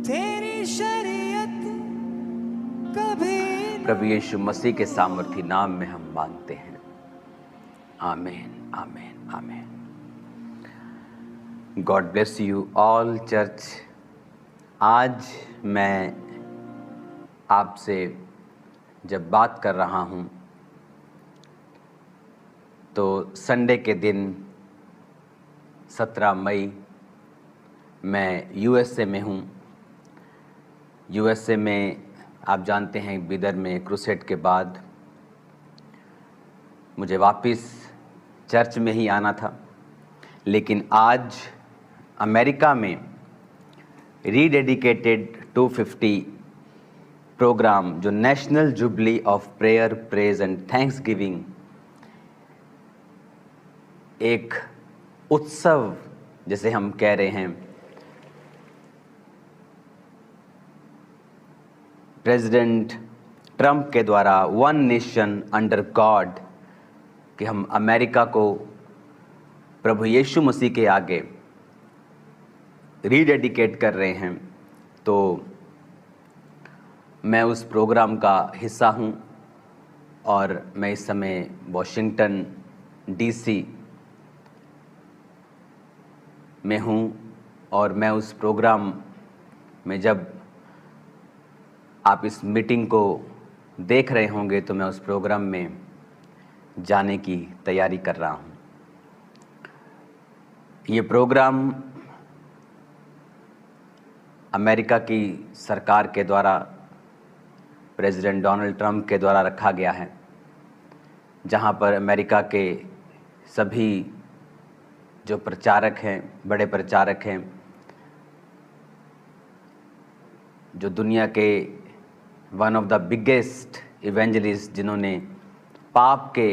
तेरी शरीयत कभी प्रभु यीशु मसीह के सामर्थी नाम में हम मांगते हैं, आमीन आमीन आमीन। God bless you all church. आज मैं आपसे जब बात कर रहा हूँ तो संडे के दिन 17 मई मैं यूएसए में हूँ। यूएसए में आप जानते हैं बिदर में क्रूसेड के बाद मुझे वापस चर्च में ही आना था, लेकिन आज अमेरिका में रीडेडिकेटेड 250 प्रोग्राम जो national jubilee of prayer praise and thanks giving, एक उत्सव जैसे हम कह रहे हैं, प्रेसिडेंट ट्रंप के द्वारा वन नेशन अंडर गॉड कि हम अमेरिका को प्रभु यीशु मसीह के आगे रीडेडिकेट कर रहे हैं। तो मैं उस प्रोग्राम का हिस्सा हूं और मैं इस समय वॉशिंगटन डीसी में हूं और मैं उस प्रोग्राम में, जब आप इस मीटिंग को देख रहे होंगे तो मैं उस प्रोग्राम में जाने की तैयारी कर रहा हूं। ये प्रोग्राम अमेरिका की सरकार के द्वारा, प्रेसिडेंट डोनाल्ड ट्रंप के द्वारा रखा गया है, जहां पर अमेरिका के सभी जो प्रचारक हैं, बड़े प्रचारक हैं, जो दुनिया के one of the biggest evangelist जिन्होंने पाप के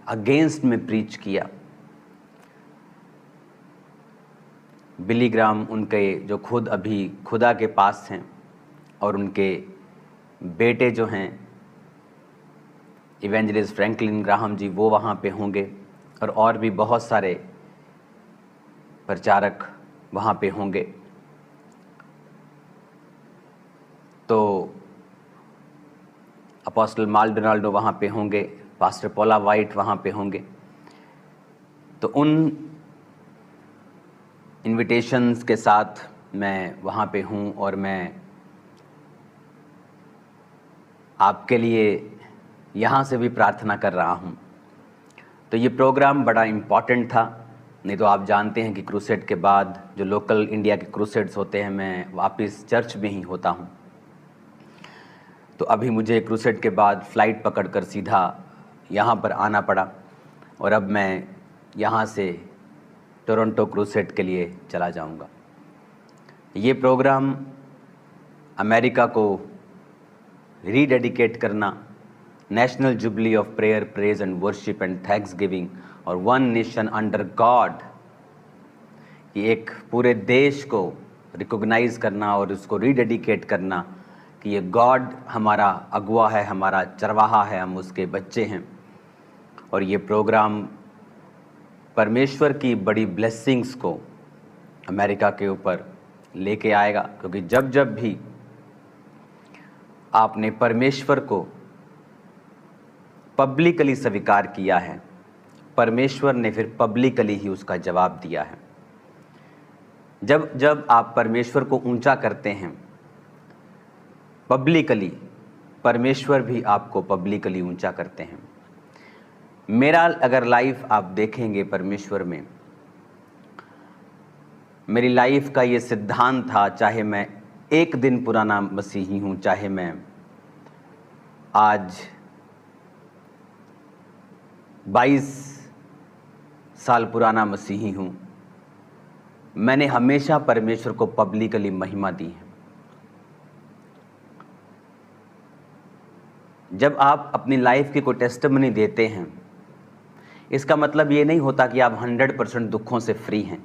अगेंस्ट में प्रीच किया, बिली ग्राम, उनके जो खुद अभी खुदा के पास हैं, और उनके बेटे जो हैं इवेंजलिस्ट फ्रैंकलिन ग्राहम जी, वो वहाँ पे होंगे, और भी बहुत सारे प्रचारक वहाँ पे होंगे। तो अपोस्टल माल्डोनाल्डो वहाँ पे होंगे, पास्टर पॉला वाइट वहाँ पे होंगे। तो उन इनविटेशंस के साथ मैं वहाँ पे हूँ और मैं आपके लिए यहाँ से भी प्रार्थना कर रहा हूँ। तो ये प्रोग्राम बड़ा इम्पॉर्टेंट था, नहीं तो आप जानते हैं कि क्रूसेड के बाद जो लोकल इंडिया के क्रूसेड्स होते हैं, मैं वापस चर्च में ही होता हूँ। तो अभी मुझे क्रूसेड के बाद फ़्लाइट पकड़कर सीधा यहाँ पर आना पड़ा और अब मैं यहाँ से टोरंटो क्रूसेड के लिए चला जाऊँगा। ये प्रोग्राम अमेरिका को रीडेडिकेट करना, national jubilee of prayer praise and worship and thanks giving और वन नेशन अंडर गॉड, ये एक पूरे देश को रिकॉग्नाइज़ करना और उसको रीडेडिकेट करना कि ये गॉड हमारा अगुआ है, हमारा चरवाहा है, हम उसके बच्चे हैं। और ये प्रोग्राम परमेश्वर की बड़ी ब्लेसिंग्स को अमेरिका के ऊपर लेके आएगा, क्योंकि जब जब भी आपने परमेश्वर को पब्लिकली स्वीकार किया है, परमेश्वर ने फिर पब्लिकली ही उसका जवाब दिया है। जब जब आप परमेश्वर को ऊंचा करते हैं पब्लिकली, परमेश्वर भी आपको पब्लिकली ऊंचा करते हैं। मेरा अगर लाइफ आप देखेंगे परमेश्वर में, मेरी लाइफ का ये सिद्धांत था, चाहे मैं एक दिन पुराना मसीही हूँ, चाहे मैं आज 22 साल पुराना मसीही हूँ, मैंने हमेशा परमेश्वर को पब्लिकली महिमा दी है। जब आप अपनी लाइफ की कोई टेस्टिमनी देते हैं, इसका मतलब ये नहीं होता कि आप 100% दुखों से फ्री हैं।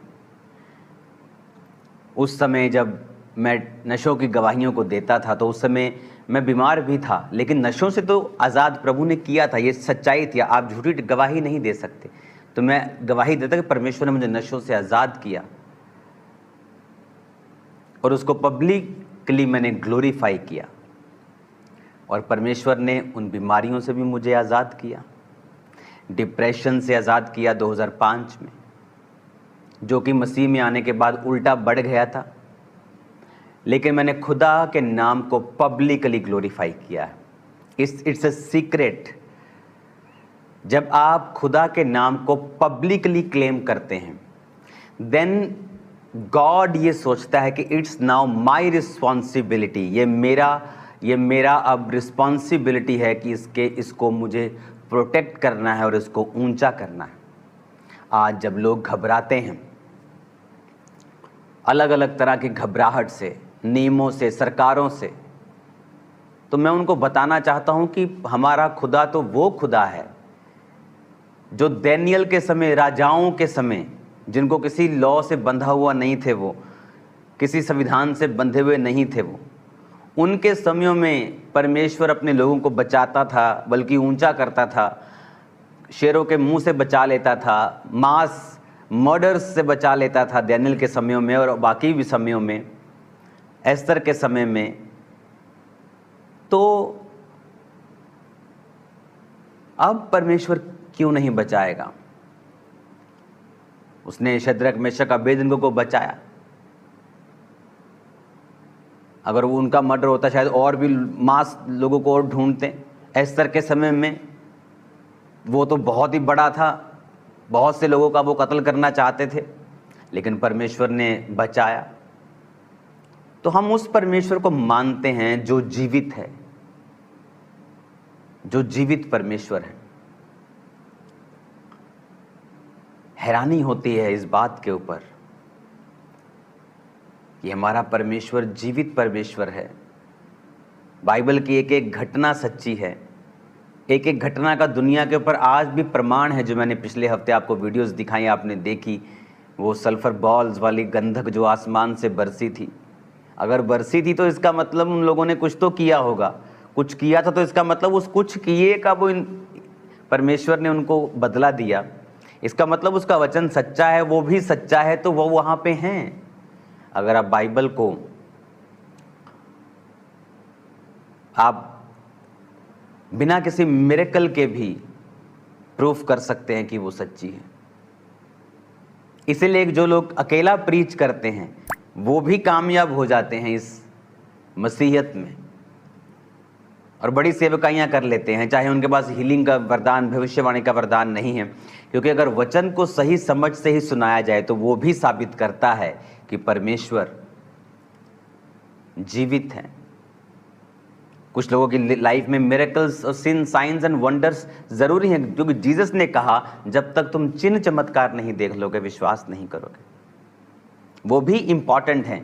उस समय जब मैं नशों की गवाहियों को देता था तो उस समय मैं बीमार भी था, लेकिन नशों से तो आज़ाद प्रभु ने किया था, ये सच्चाई थी। आप झूठी गवाही नहीं दे सकते। तो मैं गवाही देता कि परमेश्वर ने मुझे नशों से आज़ाद किया और उसको पब्लिकली मैंने ग्लोरीफाई किया, और परमेश्वर ने उन बीमारियों से भी मुझे आज़ाद किया। डिप्रेशन से आज़ाद किया 2005 में, जो कि मसीह में आने के बाद उल्टा बढ़ गया था, लेकिन मैंने खुदा के नाम को पब्लिकली ग्लोरीफाई किया है। It's a secret. जब आप खुदा के नाम को पब्लिकली क्लेम करते हैं, देन गॉड ये सोचता है कि इट्स नाउ माई रिस्पॉन्सिबिलिटी, ये मेरा अब रिस्पॉन्सिबिलिटी है कि इसको मुझे प्रोटेक्ट करना है और इसको ऊंचा करना है। आज जब लोग घबराते हैं अलग अलग तरह की घबराहट से, नियमों से, सरकारों से, तो मैं उनको बताना चाहता हूं कि हमारा खुदा तो वो खुदा है जो दानियल के समय, राजाओं के समय, जिनको किसी लॉ से बंधा हुआ नहीं थे, वो किसी संविधान से बंधे हुए नहीं थे, वो उनके समयों में परमेश्वर अपने लोगों को बचाता था, बल्कि ऊंचा करता था, शेरों के मुंह से बचा लेता था, मास मर्डर्स से बचा लेता था दानियल के समयों में और बाकी भी समयों में, एस्तर के समय में। तो अब परमेश्वर क्यों नहीं बचाएगा? उसने शद्रक, मेशक, अबेदनगो को बचाया। अगर वो उनका मर्डर होता शायद और भी मास लोगों को और ढूंढते। एस्तर के समय में वो तो बहुत ही बड़ा था, बहुत से लोगों का वो कत्ल करना चाहते थे, लेकिन परमेश्वर ने बचाया। तो हम उस परमेश्वर को मानते हैं जो जीवित है, जो जीवित परमेश्वर है। हैरानी होती है इस बात के ऊपर कि हमारा परमेश्वर जीवित परमेश्वर है। बाइबल की एक एक घटना सच्ची है, एक एक घटना का दुनिया के ऊपर आज भी प्रमाण है। जो मैंने पिछले हफ्ते आपको वीडियोस दिखाई, आपने देखी, वो सल्फर बॉल्स वाली गंधक जो आसमान से बरसी थी। अगर बरसी थी तो इसका मतलब उन लोगों ने कुछ तो किया होगा, कुछ किया था, तो इसका मतलब उस कुछ किए का वो परमेश्वर ने उनको बदला दिया। इसका मतलब उसका वचन सच्चा है, वो भी सच्चा है, तो वो वहाँ पे हैं। अगर आप बाइबल को आप बिना किसी मिरेकल के भी प्रूफ कर सकते हैं कि वो सच्ची है। इसीलिए जो लोग अकेला प्रीच करते हैं वो भी कामयाब हो जाते हैं इस मसीहत में, और बड़ी सेवकाइयाँ कर लेते हैं, चाहे उनके पास हीलिंग का वरदान, भविष्यवाणी का वरदान नहीं है। क्योंकि अगर वचन को सही समझ से ही सुनाया जाए तो वो भी साबित करता है कि परमेश्वर जीवित है। कुछ लोगों की लाइफ में मिरेकल्स और साइंस एंड वंडर्स जरूरी हैं, क्योंकि जीसस ने कहा जब तक तुम चिन्ह चमत्कार नहीं देख लोगे, विश्वास नहीं करोगे। वो भी इंपॉर्टेंट है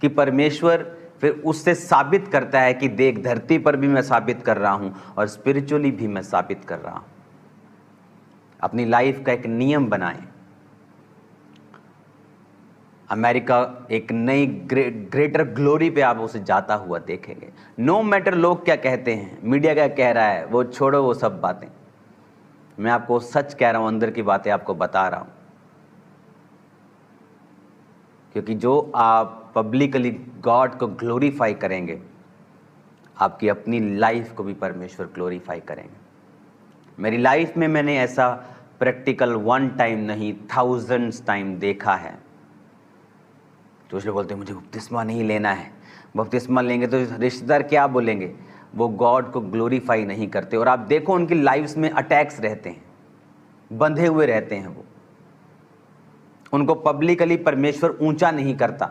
कि परमेश्वर फिर उससे साबित करता है कि देख, धरती पर भी मैं साबित कर रहा हूं और स्पिरिचुअली भी मैं साबित कर रहा हूं। अपनी लाइफ का एक नियम बनाएं। अमेरिका एक नई ग्रेटर ग्लोरी पे आप उसे जाता हुआ देखेंगे। नो मैटर लोग क्या कहते हैं, मीडिया क्या कह रहा है, वो छोड़ो वो सब बातें। मैं आपको सच कह रहा हूं, अंदर की बातें आपको बता रहा हूं। क्योंकि जो आप पब्लिकली गॉड को ग्लोरीफाई करेंगे, आपकी अपनी लाइफ को भी परमेश्वर ग्लोरीफाई करेंगे। मेरी लाइफ में मैंने ऐसा प्रैक्टिकल वन टाइम नहीं, थाउजेंड्स टाइम देखा है। तो लोग बोलते हैं मुझे बपतिस्मा नहीं लेना है, बपतिस्मा लेंगे तो रिश्तेदार क्या बोलेंगे। वो गॉड को ग्लोरीफाई नहीं करते। और आप देखो उनकी लाइफ्स में अटैक्स रहते हैं, बंधे हुए रहते हैं। वो उनको पब्लिकली परमेश्वर ऊंचा नहीं करता,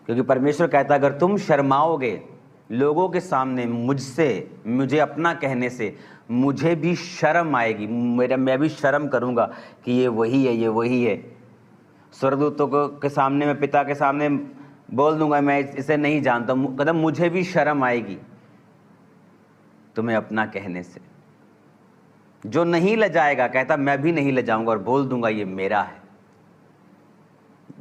क्योंकि परमेश्वर कहता अगर तुम शर्माओगे लोगों के सामने मुझे अपना कहने से, मुझे भी शर्म आएगी, मैं भी शर्म करूंगा कि ये वही है, ये वही है। स्वर्गदूतों के सामने, मैं पिता के सामने बोल दूंगा मैं इसे नहीं जानता, कहता मुझे भी शर्म आएगी तुम्हें अपना कहने से। जो नहीं लजाएगा कहता मैं भी नहीं लजाऊंगा और बोल दूंगा ये मेरा है।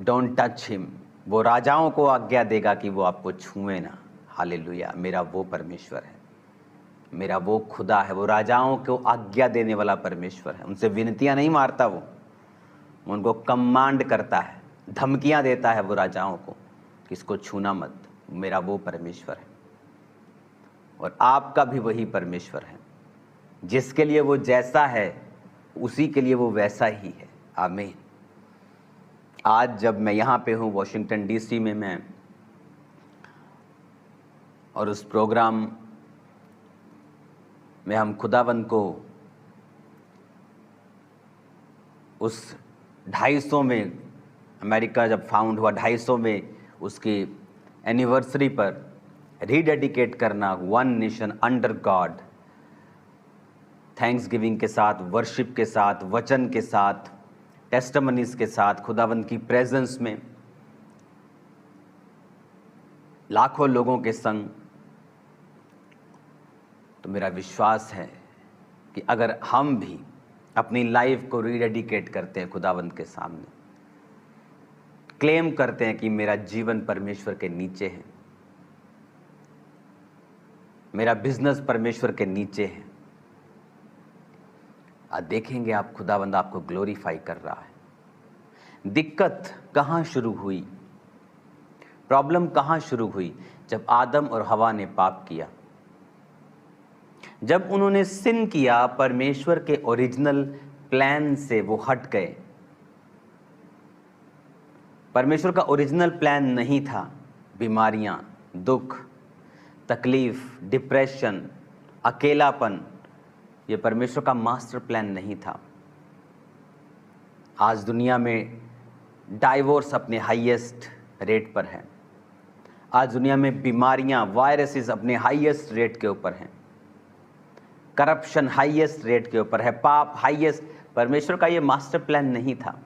Don't touch him. वो राजाओं को आज्ञा देगा कि वो आपको छुए ना। हालेलुया। मेरा वो परमेश्वर है, मेरा वो खुदा है। वो राजाओं को आज्ञा देने वाला परमेश्वर है। उनसे विनतियां नहीं मारता, वो उनको कमांड करता है, धमकियां देता है वो राजाओं को। कि इसको छूना मत, मेरा वो परमेश्वर है और आपका भी वही परमेश्वर है। जिसके लिए वो जैसा है उसी के लिए वो वैसा ही है। आमीन। आज जब मैं यहाँ पे हूँ वॉशिंगटन डीसी में मैं, और उस प्रोग्राम में हम खुदावंद को उस 250 में, अमेरिका जब फाउंड हुआ 250 में उसकी एनिवर्सरी पर रीडेडिकेट करना, one nation under God, thanks giving के साथ, वर्शिप के साथ, वचन के साथ, टेस्टिमनीज के साथ, खुदावंद की प्रेजेंस में लाखों लोगों के संग, तो मेरा विश्वास है कि अगर हम भी अपनी लाइफ को रीडेडिकेट करते हैं खुदावंद के सामने, क्लेम करते हैं कि मेरा जीवन परमेश्वर के नीचे है, मेरा बिजनेस परमेश्वर के नीचे है, आज देखेंगे आप खुदावंद आपको ग्लोरीफाई कर रहा है। दिक्कत कहाँ शुरू हुई, प्रॉब्लम कहाँ शुरू हुई? जब आदम और हवा ने पाप किया, जब उन्होंने सिन किया, परमेश्वर के ओरिजिनल प्लान से वो हट गए। परमेश्वर का ओरिजिनल प्लान नहीं था बीमारियां, दुख, तकलीफ, डिप्रेशन, अकेलापन, ये परमेश्वर का मास्टर प्लान नहीं था। आज दुनिया में डाइवोर्स अपने हाईएस्ट रेट पर है। आज दुनिया में बीमारियां, वायरसेस अपने हाईएस्ट रेट के ऊपर हैं। करप्शन हाईएस्ट रेट के ऊपर है, पाप हाईएस्ट। परमेश्वर का ये मास्टर प्लान नहीं था।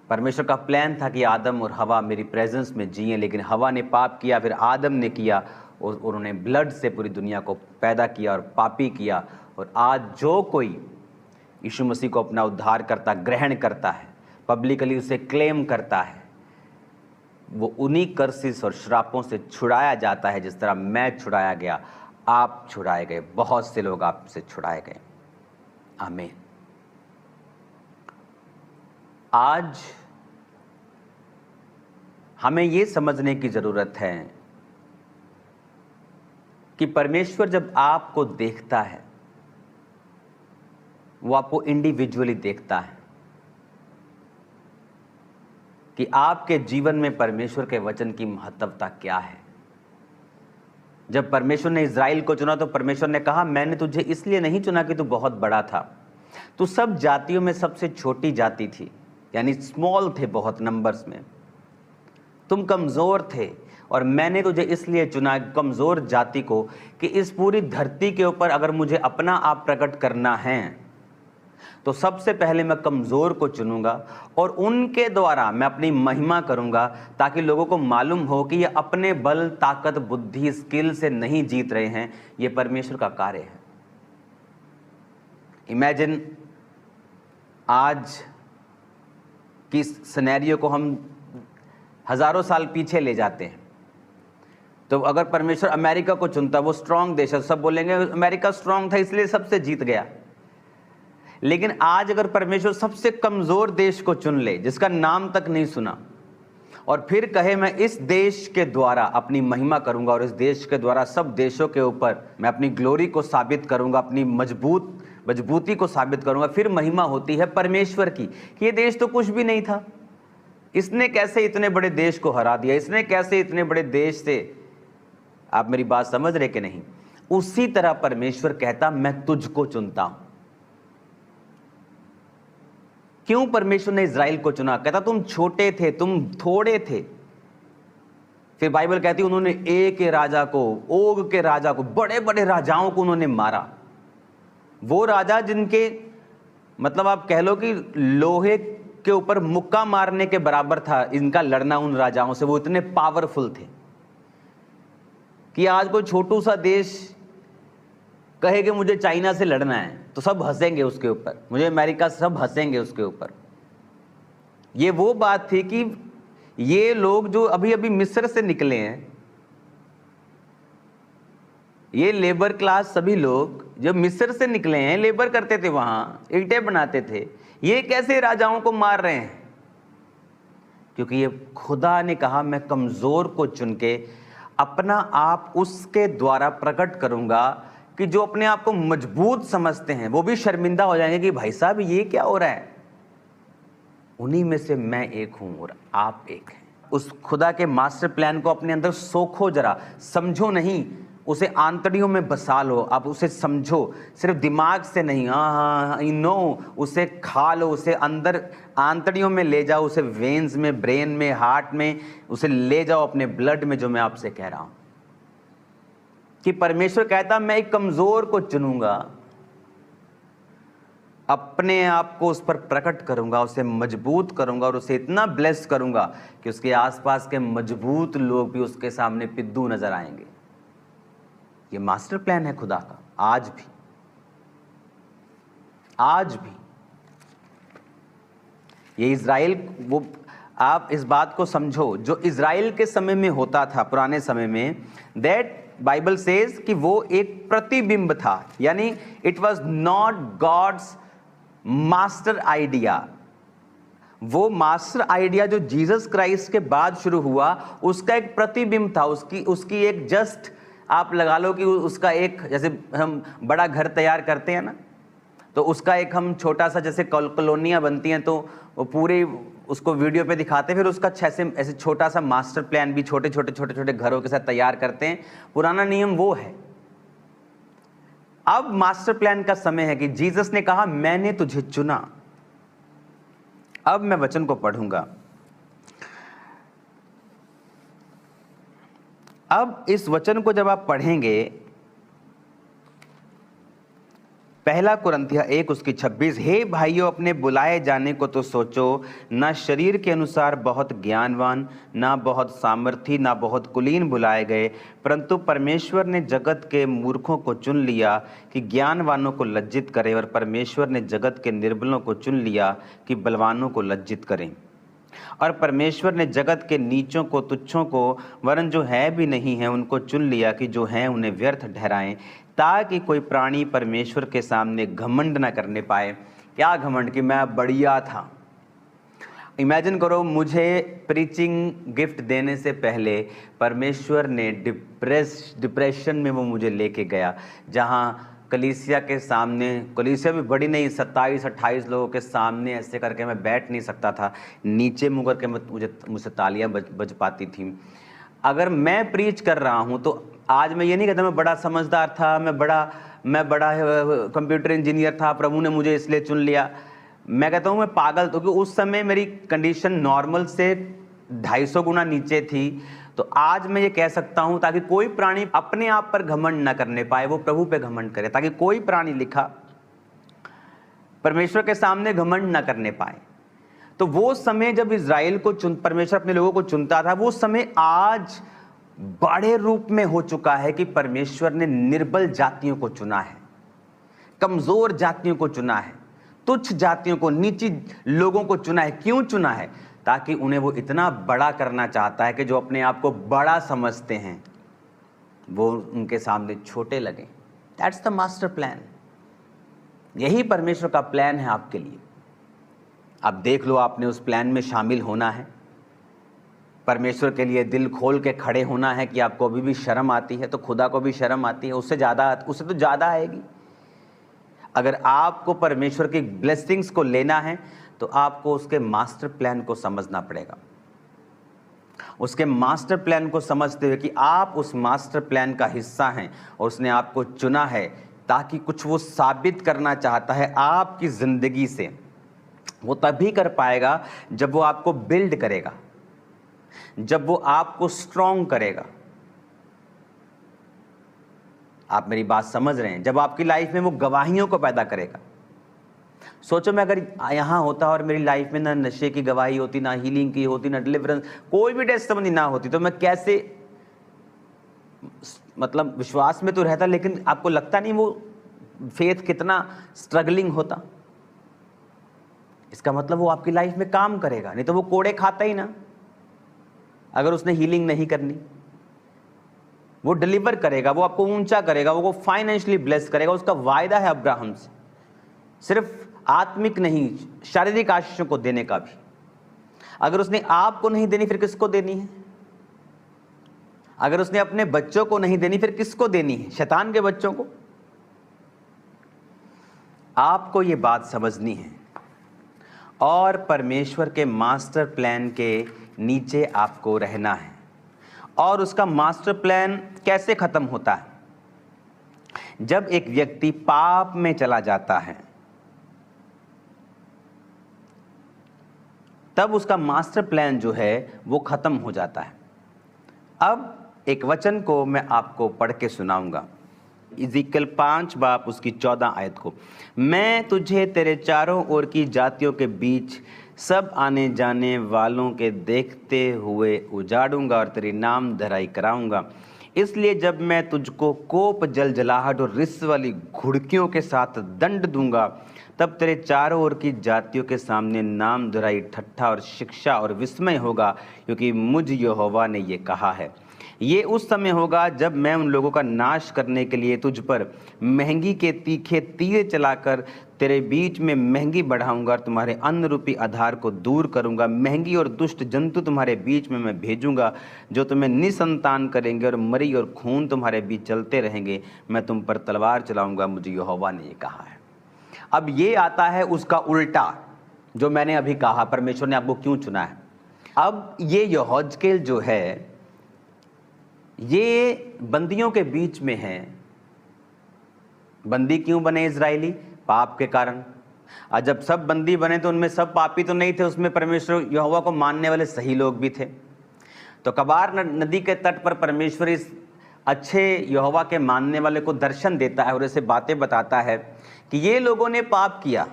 परमेश्वर का प्लान था कि आदम और हवा मेरी प्रेजेंस में जिए, लेकिन हवा ने पाप किया, फिर आदम ने किया और उन्होंने ब्लड से पूरी दुनिया को पैदा किया और पापी किया। और आज जो कोई यीशु मसीह को अपना उद्धारकर्ता ग्रहण करता है, पब्लिकली उसे क्लेम करता है, वो उन्हीं कर्सिस और श्रापों से छुड़ाया जाता है जिस तरह मैं छुड़ाया गया, आप छुड़ाए गए, बहुत से लोग आपसे छुड़ाए गए। आमीन। आज हमें ये समझने की जरूरत है कि परमेश्वर जब आपको देखता है, वो आपको इंडिविजुअली देखता है कि आपके जीवन में परमेश्वर के वचन की महत्वता क्या है। जब परमेश्वर ने इज़राइल को चुना तो परमेश्वर ने कहा, मैंने तुझे इसलिए नहीं चुना कि तू बहुत बड़ा था, तू सब जातियों में सबसे छोटी जाति थी, यानी स्मॉल थे बहुत नंबर्स में, तुम कमज़ोर थे, और मैंने तुझे इसलिए चुना कमज़ोर जाति को कि इस पूरी धरती के ऊपर अगर मुझे अपना आप प्रकट करना है तो सबसे पहले मैं कमज़ोर को चुनूंगा और उनके द्वारा मैं अपनी महिमा करूंगा, ताकि लोगों को मालूम हो कि ये अपने बल, ताकत, बुद्धि, स्किल से नहीं जीत रहे हैं, ये परमेश्वर का कार्य है। इमेजिन आज की सिनेरियो को हम हज़ारों साल पीछे ले जाते हैं, तो अगर परमेश्वर अमेरिका को चुनता, वो स्ट्रांग देश है, सब बोलेंगे अमेरिका स्ट्रांग था इसलिए सबसे जीत गया। लेकिन आज अगर परमेश्वर सबसे कमज़ोर देश को चुन ले, जिसका नाम तक नहीं सुना, और फिर कहे मैं इस देश के द्वारा अपनी महिमा करूंगा और इस देश के द्वारा सब देशों के ऊपर मैं अपनी ग्लोरी को साबित करूंगा, अपनी मजबूती को साबित करूंगा, फिर महिमा होती है परमेश्वर की कि ये देश तो कुछ भी नहीं था, इसने कैसे इतने बड़े देश को हरा दिया, इसने कैसे इतने बड़े देश से, आप मेरी बात समझ रहे कि नहीं? उसी तरह परमेश्वर कहता, मैं तुझको चुनता हूं। क्यों परमेश्वर ने इज़राइल को चुना? कहता तुम छोटे थे, तुम थोड़े थे। फिर बाइबल कहती उन्होंने एक राजा को, ओग के राजा को, बड़े बड़े राजाओं को उन्होंने मारा। वो राजा जिनके मतलब आप कह लो कि लोहे के ऊपर मुक्का मारने के बराबर था इनका लड़ना उन राजाओं से, वो इतने पावरफुल थे कि आज कोई छोटू सा देश कहे कि मुझे चाइना से लड़ना है तो सब हंसेंगे उसके ऊपर, मुझे अमेरिका से सब हंसेंगे उसके ऊपर। ये वो बात थी कि ये लोग जो अभी अभी मिस्र से निकले हैं, ये लेबर क्लास सभी लोग जो मिस्र से निकले हैं, लेबर करते थे, वहां ईंटें बनाते थे, ये कैसे राजाओं को मार रहे हैं? क्योंकि ये खुदा ने कहा मैं कमज़ोर को चुन के अपना आप उसके द्वारा प्रकट करूंगा कि जो अपने आप को मजबूत समझते हैं वो भी शर्मिंदा हो जाएंगे कि भाई साहब ये क्या हो रहा है। उन्हीं में से मैं एक हूं और आप एक हैं। उस खुदा के मास्टर प्लान को अपने अंदर सोखो, जरा समझो नहीं, उसे आंतड़ियों में बसा लो। आप उसे समझो, सिर्फ दिमाग से नहीं, हाँ नो, उसे खा लो, उसे अंदर आंतड़ियों में ले जाओ, उसे वेन्स में, ब्रेन में, हार्ट में, उसे ले जाओ अपने ब्लड में। जो मैं आपसे कह रहा हूं कि परमेश्वर कहता मैं एक कमजोर को चुनूंगा, अपने आप को उस पर प्रकट करूंगा, उसे मजबूत करूंगा और उसे इतना ब्लेस करूंगा कि उसके आसपास के मजबूत लोग भी उसके सामने पिद्दू नजर आएंगे। ये मास्टर प्लान है खुदा का। आज भी ये इज़राइल, वो आप इस बात को समझो, जो इज़राइल के समय में होता था, पुराने समय में, दैट बाइबल सेज कि वो एक प्रतिबिंब था, यानी it was not God's master idea. वो मास्टर आइडिया जो जीसस क्राइस्ट के बाद शुरू हुआ, उसका एक प्रतिबिंब था, उसकी एक जस्ट आप लगा लो कि उसका एक, जैसे हम बड़ा घर तैयार करते हैं ना, तो उसका एक हम छोटा सा, जैसे कॉलोनियाँ बनती हैं तो वो पूरे उसको वीडियो पे दिखाते हैं, फिर उसका ऐसे छोटा सा मास्टर प्लान भी छोटे छोटे घरों के साथ तैयार करते हैं। पुराना नियम वो है। अब मास्टर प्लान का समय है कि जीसस ने कहा मैंने तुझे चुना। अब मैं वचन को पढ़ूंगा। अब इस वचन को जब आप पढ़ेंगे, पहला कुरिन्थिया 1 उसकी 26, हे भाइयों अपने बुलाए जाने को तो सोचो, ना शरीर के अनुसार बहुत ज्ञानवान, ना बहुत सामर्थी, ना बहुत कुलीन बुलाए गए, परंतु परमेश्वर ने जगत के मूर्खों को चुन लिया कि ज्ञानवानों को लज्जित करे, और परमेश्वर ने जगत के निर्बलों को चुन लिया कि बलवानों को लज्जित करें। और परमेश्वर ने जगत के नीचों को, तुच्छों को, वरन जो है भी नहीं है उनको चुन लिया कि जो हैं उन्हें व्यर्थ ठहराएं, ताकि कोई प्राणी परमेश्वर के सामने घमंड न करने पाए। क्या घमंड? कि मैं बढ़िया था। इमेजिन करो, मुझे प्रीचिंग गिफ्ट देने से पहले परमेश्वर ने डिप्रेशन में वो मुझे लेके गया, जहाँ कलीसिया के सामने, कलीसिया भी बड़ी नहीं, 27-28 लोगों के सामने ऐसे करके मैं बैठ नहीं सकता था, नीचे मुँह करके मुझसे तालियां बज पाती थी। अगर मैं प्रीच कर रहा हूं तो आज मैं ये नहीं कहता मैं बड़ा समझदार था, मैं बड़ा कंप्यूटर इंजीनियर था, प्रभु ने मुझे इसलिए चुन लिया। मैं कहता हूं मैं पागल, तो क्योंकि उस समय मेरी कंडीशन नॉर्मल से 250 गुना नीचे थी। तो आज मैं ये कह सकता हूं, ताकि कोई प्राणी अपने आप पर घमंड न करने पाए, वो प्रभु पे घमंड करे, ताकि कोई प्राणी, लिखा, परमेश्वर के सामने घमंड न करने पाए। तो वो समय जब इज़राइल को परमेश्वर अपने लोगों को चुनता था, वो समय आज बड़े रूप में हो चुका है कि परमेश्वर ने निर्बल जातियों को चुना है, कमजोर जातियों को चुना है, तुच्छ जातियों को, नीची लोगों को चुना है। क्यों चुना है? ताकि उन्हें वो इतना बड़ा करना चाहता है कि जो अपने आप को बड़ा समझते हैं वो उनके सामने छोटे लगें। That's the master plan. यही परमेश्वर का प्लान है आपके लिए। आप देख लो, आपने उस प्लान में शामिल होना है, परमेश्वर के लिए दिल खोल के खड़े होना है। कि आपको अभी भी शर्म आती है तो खुदा को भी शर्म आती है, उससे तो ज़्यादा आएगी। अगर आपको परमेश्वर की ब्लेसिंग्स को लेना है तो आपको उसके मास्टर प्लान को समझना पड़ेगा। उसके मास्टर प्लान को समझते हुए कि आप उस मास्टर प्लान का हिस्सा हैं और उसने आपको चुना है ताकि कुछ वो साबित करना चाहता है आपकी ज़िंदगी से। वो तभी कर पाएगा जब वो आपको बिल्ड करेगा, जब वो आपको स्ट्रॉन्ग करेगा। आप मेरी बात समझ रहे हैं? जब आपकी लाइफ में वो गवाहियों को पैदा करेगा। सोचो, मैं अगर यहाँ होता और मेरी लाइफ में ना नशे की गवाही होती, ना हीलिंग की होती, ना डिलीवरेंस, कोई भी टेस्टिमनी ना होती, तो मैं कैसे, मतलब विश्वास में तो रहता, लेकिन आपको लगता नहीं वो फेथ कितना स्ट्रगलिंग होता? इसका मतलब वो आपकी लाइफ में काम करेगा, नहीं तो वो कोड़े खाता ही ना। अगर उसने हीलिंग नहीं करनी, वो डिलीवर करेगा, वो आपको ऊंचा करेगा, वो फाइनेंशियली ब्लेस करेगा। उसका वायदा है अब्राहम से, सिर्फ आत्मिक नहीं, शारीरिक आशीषों को देने का भी। अगर उसने आपको नहीं देनी फिर किसको देनी है? अगर उसने अपने बच्चों को नहीं देनी फिर किसको देनी है? शैतान के बच्चों को। आपको ये बात समझनी है और परमेश्वर के मास्टर प्लान के नीचे आपको रहना है। और उसका मास्टर प्लान कैसे खत्म होता है? जब एक व्यक्ति पाप में चला जाता है तब उसका मास्टर प्लान जो है वो खत्म हो जाता है। अब एक वचन को मैं आपको पढ़ के सुनाऊंगा, इज़िकल 5 बाब उसकी 14 आयत को। मैं तुझे तेरे चारों ओर की जातियों के बीच सब आने जाने वालों के देखते हुए उजाड़ूंगा और तेरी नाम धराई कराऊंगा। इसलिए जब मैं तुझको कोप, जलजलाहट और रिस वाली घुड़कियों के साथ दंड दूंगा, तब तेरे चारों ओर की जातियों के सामने नाम धराई, ठट्ठा और शिक्षा और विस्मय होगा, क्योंकि मुझ यहोवा ने ये कहा है। ये उस समय होगा जब मैं उन लोगों का नाश करने के लिए तुझ पर महंगी के तीखे तीर चलाकर तेरे बीच में महंगी बढ़ाऊंगा और तुम्हारे अन्न रूपी आधार को दूर करूंगा। महंगी और दुष्ट जंतु तुम्हारे बीच में मैं भेजूंगा जो तुम्हें निसंतान करेंगे और मरी और खून तुम्हारे बीच चलते रहेंगे। मैं तुम पर तलवार चलाऊंगा, मुझे यहोवा ने ये कहा है। अब ये आता है उसका उल्टा, जो मैंने अभी कहा परमेश्वर ने आपको क्यों चुना है। अब ये यहोजकेल जो है ये बंदियों के बीच में है। बंदी क्यों बने इजरायली? पाप के कारण। और जब सब बंदी बने तो उनमें सब पापी तो नहीं थे, उसमें परमेश्वर यहोवा को मानने वाले सही लोग भी थे। तो कबार नदी के तट पर परमेश्वर इस अच्छे यहोवा के मानने वाले को दर्शन देता है और ऐसे बातें बताता है कि ये लोगों ने पाप किया,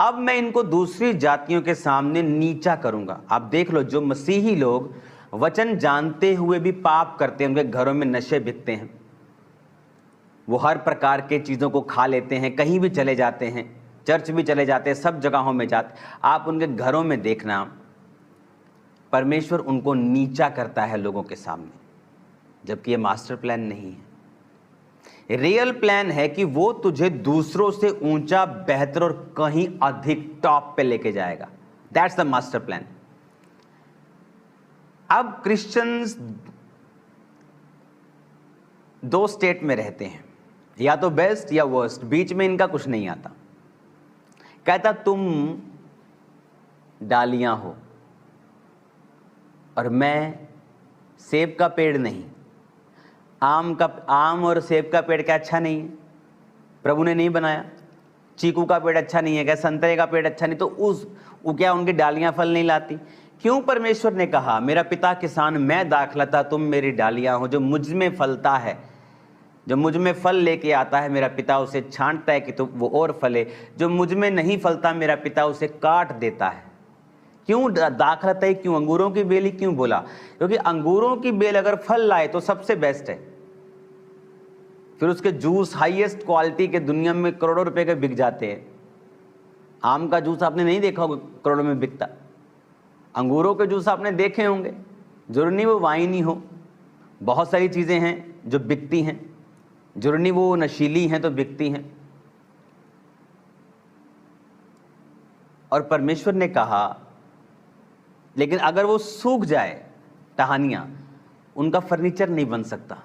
अब मैं इनको दूसरी जातियों के सामने नीचा करूंगा। आप देख लो, जो मसीही लोग वचन जानते हुए भी पाप करते हैं, उनके घरों में नशे बिकते हैं, वो हर प्रकार के चीज़ों को खा लेते हैं, कहीं भी चले जाते हैं, चर्च भी चले जाते हैं, सब जगहों में जाते, आप उनके घरों में देखना परमेश्वर उनको नीचा करता है लोगों के सामने, जबकि ये मास्टर प्लान नहीं है। रियल प्लान है कि वो तुझे दूसरों से ऊंचा, बेहतर और कहीं अधिक टॉप पे लेके जाएगा। That's the master plan. अब क्रिश्चियंस दो स्टेट में रहते हैं, या तो बेस्ट या वर्स्ट, बीच में इनका कुछ नहीं आता। कहता तुम डालियां हो और मैं सेब का पेड़ नहीं। आम और सेब का पेड़ क्या अच्छा नहीं है? प्रभु ने नहीं बनाया। चीकू का पेड़ अच्छा नहीं है क्या? संतरे का पेड़ अच्छा नहीं, तो वो क्या उनकी डालियां फल नहीं लाती? क्यों परमेश्वर ने कहा मेरा पिता किसान, मैं दाखलता, तुम मेरी डालियां हो। जो मुझ में फलता है, जो मुझ में फल लेके आता है, मेरा पिता उसे छांटता है कि तो वो और फले। जो मुझ में नहीं फलता, मेरा पिता उसे काट देता है। क्यों दाखलता है? क्यों अंगूरों की बेल ही क्यों बोला? क्योंकि अंगूरों की बेल अगर फल लाए तो सबसे बेस्ट है। फिर उसके जूस हाईएस्ट क्वालिटी के दुनिया में करोड़ों रुपए के बिक जाते हैं। आम का जूस आपने नहीं देखा होगा करोड़ों में बिकता, अंगूरों के जूस आपने देखे होंगे। जरूरी नहीं वो वाइन ही हो, बहुत सारी चीज़ें हैं जो बिकती हैं, जरूरी नहीं वो नशीली हैं तो बिकती हैं। और परमेश्वर ने कहा लेकिन अगर वो सूख जाए, टहनियाँ, उनका फर्नीचर नहीं बन सकता।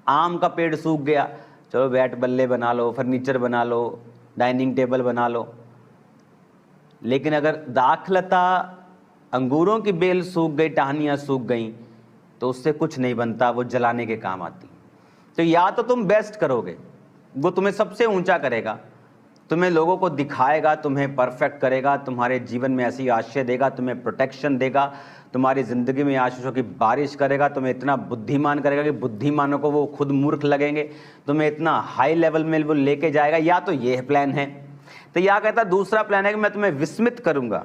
आम का पेड़ सूख गया, चलो बैट बल्ले बना लो, फर्नीचर बना लो, डाइनिंग टेबल बना लो। लेकिन अगर दाखलता, अंगूरों की बेल सूख गई, टहनियाँ सूख गई, तो उससे कुछ नहीं बनता, वो जलाने के काम आती। तो या तो तुम बेस्ट करोगे, वो तुम्हें सबसे ऊंचा करेगा, तुम्हें लोगों को दिखाएगा, तुम्हें परफेक्ट करेगा, तुम्हारे जीवन में ऐसी आश्रय देगा, तुम्हें प्रोटेक्शन देगा, तुम्हारी ज़िंदगी में आशीषों की बारिश करेगा, तुम्हें इतना बुद्धिमान करेगा कि बुद्धिमानों को वो खुद मूर्ख लगेंगे, तुम्हें इतना हाई लेवल में वो लेके जाएगा। या तो ये प्लान है। तो या कहता दूसरा प्लान है कि मैं तुम्हें विस्मित करूंगा,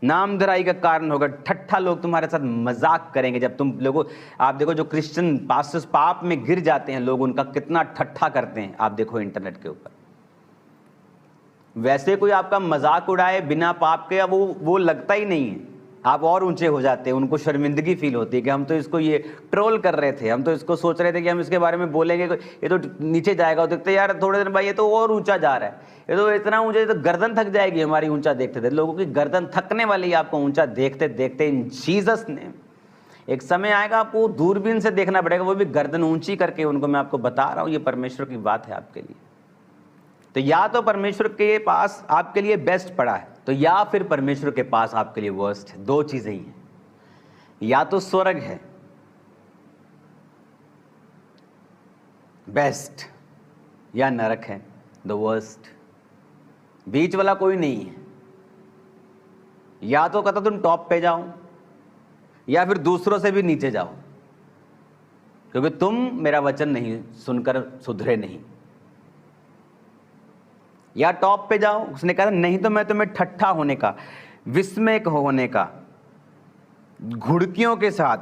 नामधराई का कारण होगा, ठट्ठा लोग तुम्हारे साथ मजाक करेंगे। जब तुम लोगों, आप देखो जो क्रिश्चियन पास्टर्स पाप में गिर जाते हैं लोग, उनका कितना ठट्ठा करते हैं, आप देखो इंटरनेट के ऊपर। वैसे कोई आपका मजाक उड़ाए बिना पाप के, वो लगता ही नहीं है। आप और ऊंचे हो जाते हैं, उनको शर्मिंदगी फील होती है कि हम तो इसको ये ट्रोल कर रहे थे, हम तो इसको सोच रहे थे कि हम इसके बारे में बोलेंगे, ये तो नीचे जाएगा। और देखते यार थोड़े दिन भाई ये तो और ऊंचा जा रहा है, ये तो इतना ऊंचा, ये तो गर्दन थक जाएगी हमारी ऊंचा देखते थे। लोगों की गर्दन थकने वाली है आपको ऊंचा देखते देखते। इन जीसस ने एक समय आएगा आपको दूरबीन से देखना पड़ेगा, वो भी गर्दन ऊंची करके उनको। मैं आपको बता रहा हूँ, ये परमेश्वर की बात है आपके लिए। तो या तो परमेश्वर के पास आपके लिए बेस्ट पड़ा है, तो या फिर परमेश्वर के पास आपके लिए वर्स्ट है। दो चीजें ही हैं, या तो स्वर्ग है बेस्ट, या नरक है द वर्स्ट। बीच वाला कोई नहीं है। या तो कहता तुम टॉप पे जाओ, या फिर दूसरों से भी नीचे जाओ, क्योंकि तुम मेरा वचन नहीं सुनकर सुधरे नहीं। या टॉप पे जाओ, उसने कहा नहीं तो मैं तुम्हें ठट्ठा होने का, विस्मय होने का, घुड़कियों के साथ,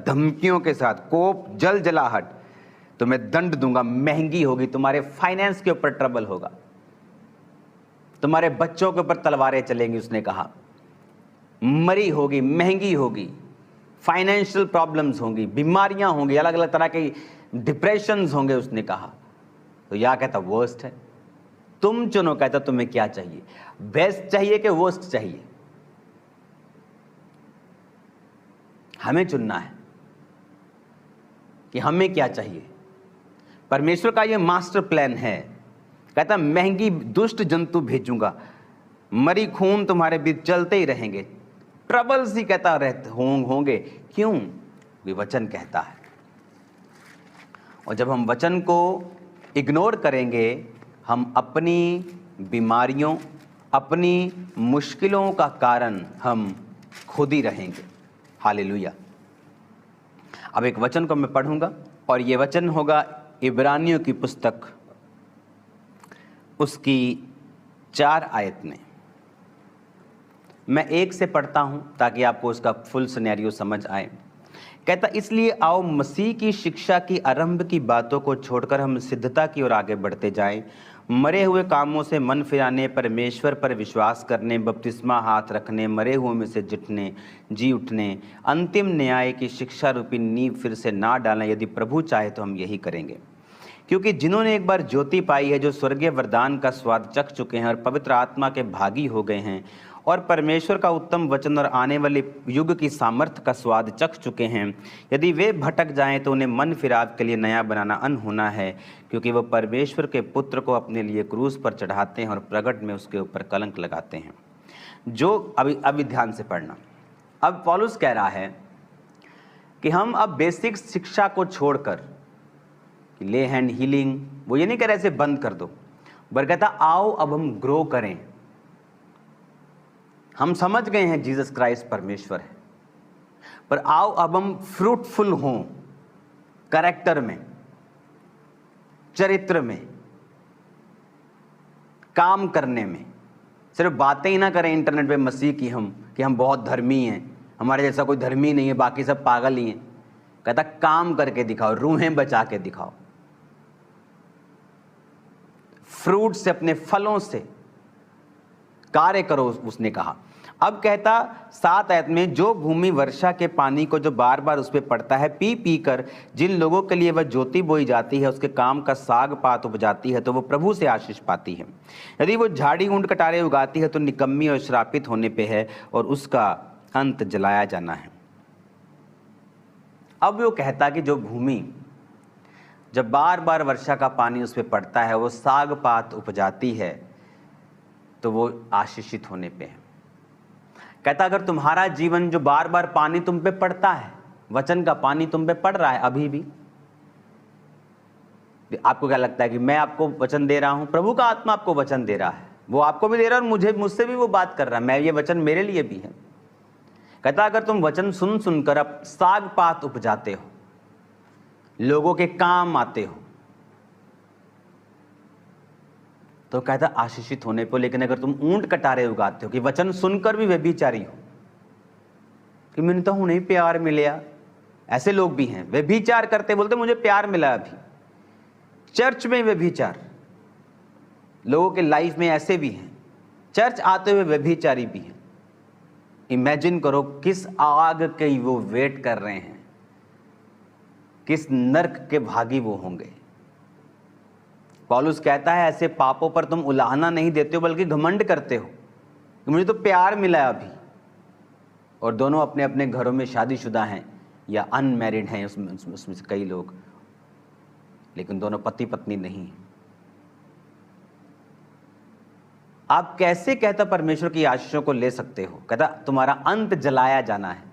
धमकियों के साथ, कोप, जल जलाहट, तुम्हें दंड दूंगा, महंगी होगी, तुम्हारे फाइनेंस के ऊपर ट्रबल होगा, तुम्हारे बच्चों के ऊपर तलवारें चलेंगी। उसने कहा मरी होगी, महंगी होगी, फाइनेंशियल प्रॉब्लम्स होंगी, बीमारियां होंगी, अलग अलग तरह के डिप्रेशंस होंगे। उसने कहा तो या कहता वर्स्ट है, तुम चुनो। कहता तुम्हें क्या चाहिए, बेस्ट चाहिए कि वर्स्ट चाहिए? हमें चुनना है कि हमें क्या चाहिए। परमेश्वर का यह मास्टर प्लान है। कहता महंगी दुष्ट जंतु भेजूंगा, मरी खून तुम्हारे बीच चलते ही रहेंगे, ट्रबल्स ही कहता रहते होंगे। क्यों? वे वचन कहता है। और जब हम वचन को इग्नोर करेंगे, हम अपनी बीमारियों, अपनी मुश्किलों का कारण हम खुद ही रहेंगे। हालेलुया। अब एक वचन को मैं पढ़ूंगा, और ये वचन होगा इब्रानियों की पुस्तक, उसकी 4 आयत में। मैं 1 से पढ़ता हूं ताकि आपको उसका फुल सिनेरियो समझ आए। कहता इसलिए आओ मसीह की शिक्षा की आरंभ की बातों को छोड़कर हम सिद्धता की ओर आगे बढ़ते जाएं, मरे हुए कामों से मन फिराने, परमेश्वर पर विश्वास करने, बपतिस्मा हाथ रखने, मरे हुओं में से जी उठने, अंतिम न्याय की शिक्षा रूपी नींव फिर से ना डालें। यदि प्रभु चाहे तो हम यही करेंगे। क्योंकि जिन्होंने एक बार ज्योति पाई है, जो स्वर्गीय वरदान का स्वाद चख चुके हैं और पवित्र आत्मा के भागी हो गए हैं, और परमेश्वर का उत्तम वचन और आने वाले युग की सामर्थ्य का स्वाद चख चुके हैं, यदि वे भटक जाएं तो उन्हें मन फिराव के लिए नया बनाना अनहोना है, क्योंकि वो परमेश्वर के पुत्र को अपने लिए क्रूस पर चढ़ाते हैं और प्रगट में उसके ऊपर कलंक लगाते हैं। जो अभी ध्यान से पढ़ना। अब पौलुस कह रहा है कि हम अब बेसिक शिक्षा को छोड़कर, ले हैंड हीलिंग, वो ये नहीं कह रहे ऐसे बंद कर दो, बल्कि कहता आओ अब हम ग्रो करें। हम समझ गए हैं जीसस क्राइस्ट परमेश्वर है, पर आओ अब हम फ्रूटफुल हों, कैरेक्टर में, चरित्र में, काम करने में। सिर्फ बातें ही ना करें इंटरनेट पे मसीह की हम, कि हम बहुत धर्मी हैं, हमारे जैसा कोई धर्मी नहीं है, बाकी सब पागल ही हैं। कहता काम करके दिखाओ, रूहें बचा के दिखाओ, फ्रूट से, अपने फलों से कार्य करो, उसने कहा। अब कहता 7 आयत में, जो भूमि वर्षा के पानी को जो बार बार उस पर पड़ता है, पी पी कर जिन लोगों के लिए वह ज्योति बोई जाती है, उसके काम का साग पात उपजाती है, तो वो प्रभु से आशीष पाती है। यदि वो झाड़ी ऊंट कटारे उगाती है, तो निकम्मी और श्रापित होने पे है, और उसका अंत जलाया जाना है। अब वो कहता कि जो भूमि जब बार बार वर्षा का पानी उस पर पड़ता है, वो साग पात उपजाती है, तो वो आशीषित होने पे है। कहता अगर तुम्हारा जीवन जो बार बार पानी तुम पे पड़ता है, वचन का पानी तुम पे पड़ रहा है अभी भी, आपको क्या लगता है कि मैं आपको वचन दे रहा हूं? प्रभु का आत्मा आपको वचन दे रहा है, वो आपको भी दे रहा है और मुझसे भी वो बात कर रहा है। मैं, ये वचन मेरे लिए भी है। कहता अगर तुम वचन सुन सुनकर अब साग पात उपजाते हो, लोगों के काम आते हो, तो कहता आशीषित होने पर। लेकिन अगर तुम ऊंट कटारे उगाते हो, कि वचन सुनकर भी व्यभिचारी हो, कि मैंने तो हूं नहीं प्यार मिला, ऐसे लोग भी हैं, व्यभिचार करते बोलते मुझे प्यार मिला। अभी चर्च में व्यभिचार, लोगों के लाइफ में ऐसे भी हैं, चर्च आते हुए व्यभिचारी भी हैं। इमेजिन करो किस आग के वो वेट कर रहे हैं, किस नर्क के भागी वो होंगे। पौलुस कहता है ऐसे पापों पर तुम उलाहना नहीं देते हो बल्कि घमंड करते हो कि मुझे तो प्यार मिला है अभी। और दोनों अपने अपने घरों में शादीशुदा हैं या अनमैरिड हैं, उसमें से कई लोग, लेकिन दोनों पति पत्नी नहीं। आप कैसे कहता परमेश्वर की आशीषों को ले सकते हो? कहता तुम्हारा अंत जलाया जाना है,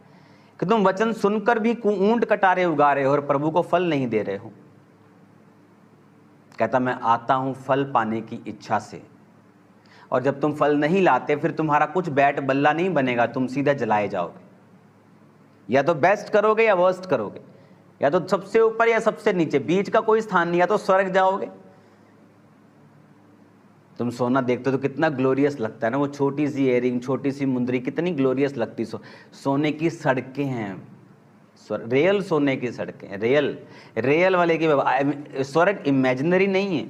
कि तुम वचन सुनकर भी ऊंट कटारे उगा रहे हो और प्रभु को फल नहीं दे रहे हो। कहता मैं आता हूं फल पाने की इच्छा से, और जब तुम फल नहीं लाते फिर तुम्हारा कुछ बैट बल्ला नहीं बनेगा, तुम सीधा जलाए जाओगे। या तो बेस्ट करोगे या वर्स्ट करोगे, या तो सबसे ऊपर या सबसे नीचे, बीच का कोई स्थान नहीं। या तो स्वर्ग जाओगे। तुम सोना देखते हो तो कितना ग्लोरियस लगता है ना, वो छोटी सी इयरिंग, छोटी सी मुंदरी कितनी ग्लोरियस लगती। सोने की सड़कें हैं, रियल सोने की सड़कें, रियल वाले की। स्वर्ग इमेजिनरी नहीं है,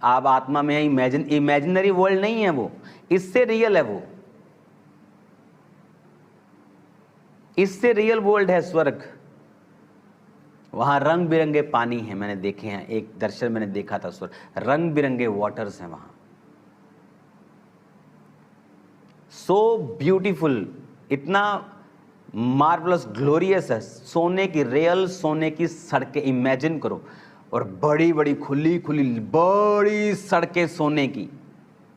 आप आत्मा में है, इमेजिनरी वर्ल्ड नहीं है वो, इससे रियल है वो, इससे रियल वर्ल्ड है स्वर्ग। वहां रंग बिरंगे पानी है, मैंने देखे हैं, एक दर्शन मैंने देखा था स्वर्ग, रंग बिरंगे वाटर्स हैं वहां। सो ब्यूटीफुल, इतना मार्वलस, ग्लोरियस है। सोने की, रियल सोने की सड़कें इमेजिन करो, और बड़ी बड़ी खुली खुली बड़ी सड़कें सोने की,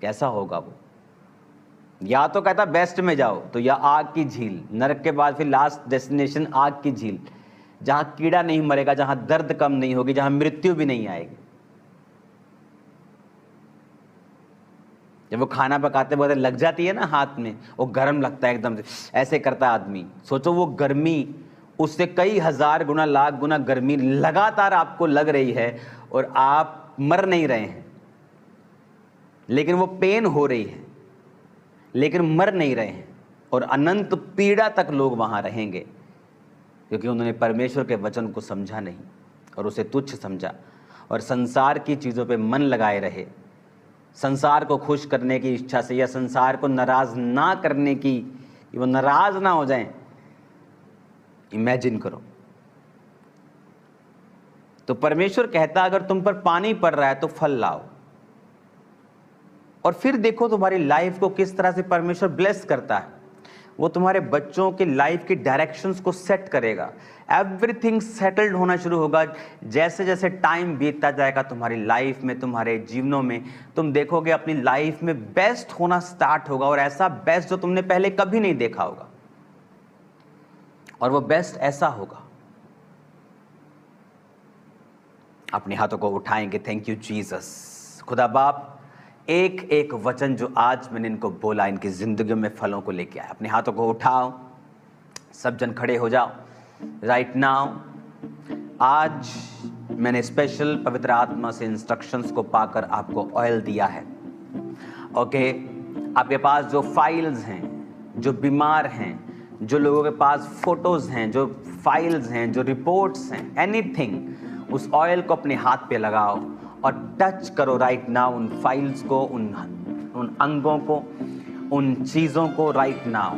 कैसा होगा वो? या तो कहता बेस्ट में जाओ तो या आग की झील, नरक के बाद फिर लास्ट डेस्टिनेशन आग की झील, जहां कीड़ा नहीं मरेगा, जहां दर्द कम नहीं होगी, जहां मृत्यु भी नहीं आएगी। जब वो खाना पकाते वक्त लग जाती है ना हाथ में, वो गर्म लगता है एकदम से, ऐसे करता है आदमी। सोचो वो गर्मी, उससे कई हजार गुना, लाख गुना गर्मी लगातार आपको लग रही है, और आप मर नहीं रहे हैं, लेकिन वो पेन हो रही है, लेकिन मर नहीं रहे हैं। और अनंत पीड़ा तक लोग वहां रहेंगे, क्योंकि उन्होंने परमेश्वर के वचन को समझा नहीं और उसे तुच्छ समझा, और संसार की चीज़ों पे मन लगाए रहे, संसार को खुश करने की इच्छा से, या संसार को नाराज ना करने की, कि वो नाराज ना हो जाएं। इमेजिन करो। तो परमेश्वर कहता अगर तुम पर पानी पड़ रहा है तो फल लाओ, और फिर देखो तुम्हारी लाइफ को किस तरह से परमेश्वर ब्लेस करता है। वो तुम्हारे बच्चों की लाइफ की डायरेक्शंस को सेट करेगा। एवरीथिंग सेटल्ड होना शुरू होगा। जैसे जैसे टाइम बीतता जाएगा तुम्हारी लाइफ में, तुम्हारे जीवनों में, तुम देखोगे अपनी लाइफ में बेस्ट होना स्टार्ट होगा, और ऐसा बेस्ट जो तुमने पहले कभी नहीं देखा होगा, और वो बेस्ट ऐसा होगा। अपने हाथों को उठाएंगे। Thank you Jesus. खुदा बाप, एक एक वचन जो आज मैंने इनको बोला, इनकी जिंदगियों में फलों को लेके आया। अपने हाथों को उठाओ, सब जन खड़े हो जाओ राइट नाउ। आज मैंने स्पेशल पवित्र आत्मा से इंस्ट्रक्शंस को पाकर आपको ऑयल दिया है। ओके, आपके पास जो फाइल्स हैं, जो बीमार हैं, जो लोगों के पास फोटोज हैं, जो फाइल्स हैं, जो रिपोर्ट्स हैं, एनीथिंग, उस ऑयल को अपने हाथ पे लगाओ और टच करो राइट नाउ उन फाइल्स को, उन अंगों को, उन चीज़ों को राइट नाउ।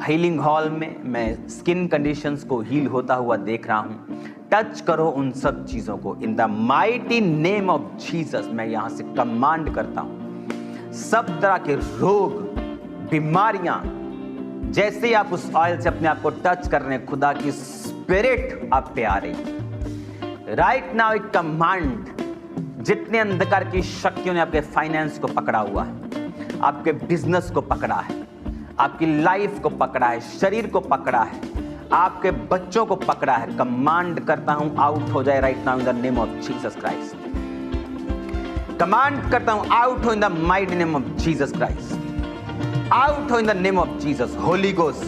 हीलिंग हॉल में मैं स्किन कंडीशंस को हील होता हुआ देख रहा हूँ। टच करो उन सब चीज़ों को इन the mighty name of Jesus. मैं यहाँ से कमांड करता हूँ, सब तरह के रोग, बीमारियाँ, जैसे ही आप उस ऑयल से अपने आप को टच कर रहे हैं, खुदा की स्पिरिट आप पे आ रही राइट नाउ। एक कमांड, जितने अंधकार की शक्तियों ने आपके फाइनेंस को पकड़ा हुआ है, आपके बिजनेस को पकड़ा है, आपकी लाइफ को पकड़ा है, शरीर को पकड़ा है, आपके बच्चों को पकड़ा है, कमांड करता हूं आउट हो जाए right now in the name of Jesus Christ. Command करता हूं आउट हो in the mighty name of Jesus Christ. Out हो in the name of Jesus. Holy ghost,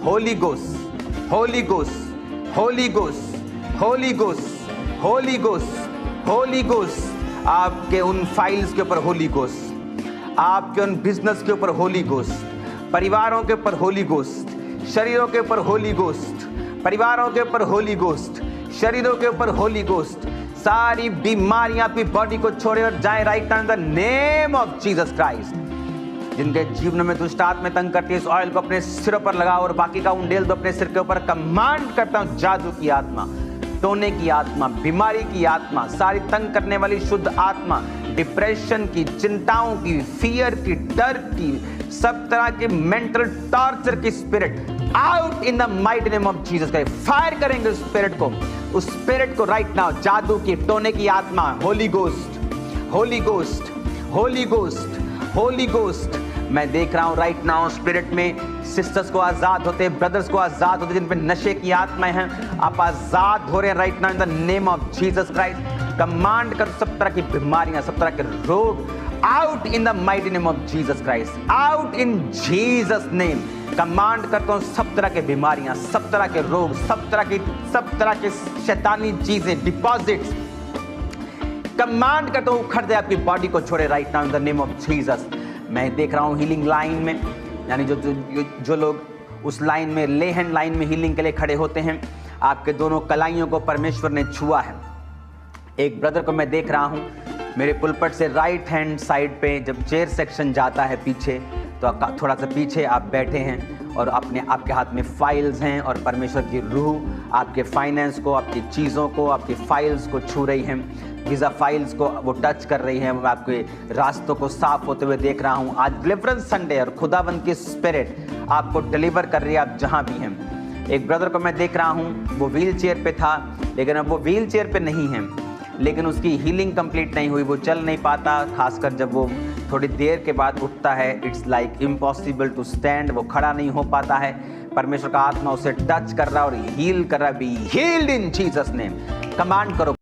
holy ghost, holy ghost, holy ghost, holy ghost, holy ghost, holy ghost. आपके उन files के ऊपर Holi ghost, आपके उन बिजनेस के ऊपर होली गोस्ट, परिवारों के ऊपर होली गोस्ट, शरीरों के ऊपर होली गोस्ट, परिवारों के ऊपर होली गोस्ट, शरीरों के ऊपर होली गोस्ट। सारी बीमारियां आपकी बॉडी को छोड़े और जाए right now in the name of Jesus Christ. जिनके जीवन में दुष्ट आत्माएं तंग करती है, इस ऑयल को अपने सिरों पर लगाओ और बाकी का उंडेल दो अपने सिर के ऊपर। कमांड करता हूं जादू की आत्मा, टोने की आत्मा, बीमारी की आत्मा, सारी तंग करने वाली शुद्ध आत्मा, डिप्रेशन की, चिंताओं की, फियर की, डर की, सब तरह के मेंटल टॉर्चर की spirit out in the mighty name of Jesus Christ. Fire करेंगे उस स्पिरिट को, उस स्पिरिट को राइट नाउ। जादू की, टोने की आत्मा, Holi ghost, holy ghost, holy ghost, holy ghost. मैं देख रहा हूं राइट नाउ स्पिरिट में सिस्टर्स को आजाद होते, ब्रदर्स को आजाद होते, जिन पे नशे की आत्माएं हैं, आप आजाद हो रहे हैं right now in the name of Jesus Christ. Command कर सब तरह की बीमारियां, सब तरह के रोग out in the mighty name of Jesus Christ, out in Jesus name. Command करता हूं सब तरह के बीमारियां, सब तरह के रोग, सब तरह के शैतानी चीजें, डिपॉजिट्स, कमांड करता हूं उखड़ दे, आपकी बॉडी को छोड़े right now in the name of Jesus. मैं देख रहा हूं हीलिंग लाइन में, यानी जो लोग उस लाइन में, ले हैंड लाइन में हीलिंग के लिए खड़े होते हैं, आपके दोनों कलाइयों को परमेश्वर ने छुआ है। एक ब्रदर को मैं देख रहा हूं मेरे पुलपट से राइट हैंड साइड पे, जब चेयर सेक्शन जाता है पीछे, तो थोड़ा सा पीछे आप बैठे हैं और आपके हाथ में फाइल्स हैं और परमेश्वर की रूह आपके फाइनेंस को, आपकी चीज़ों को, आपकी फाइल्स को छू रही है, वीज़ा फाइल्स को वो टच कर रही हैं। मैं आपके रास्तों को साफ होते हुए देख रहा हूँ। आज डिलीवरेंस संडे और खुदाबंद की स्पिरिट आपको डिलीवर कर रही है, आप जहाँ भी हैं। एक ब्रदर को मैं देख रहा हूँ, वो व्हील चेयर पे था, लेकिन अब वो व्हील चेयर पे नहीं है, लेकिन उसकी हीलिंग कंप्लीट नहीं हुई, वो चल नहीं पाता। खासकर जब वो थोड़ी देर के बाद उठता है, it's like impossible to stand, वो खड़ा नहीं हो पाता है। परमेश्वर का आत्मा उसे टच कर रहा है और हील कर रहा है। Be healed in Jesus name. Command करो।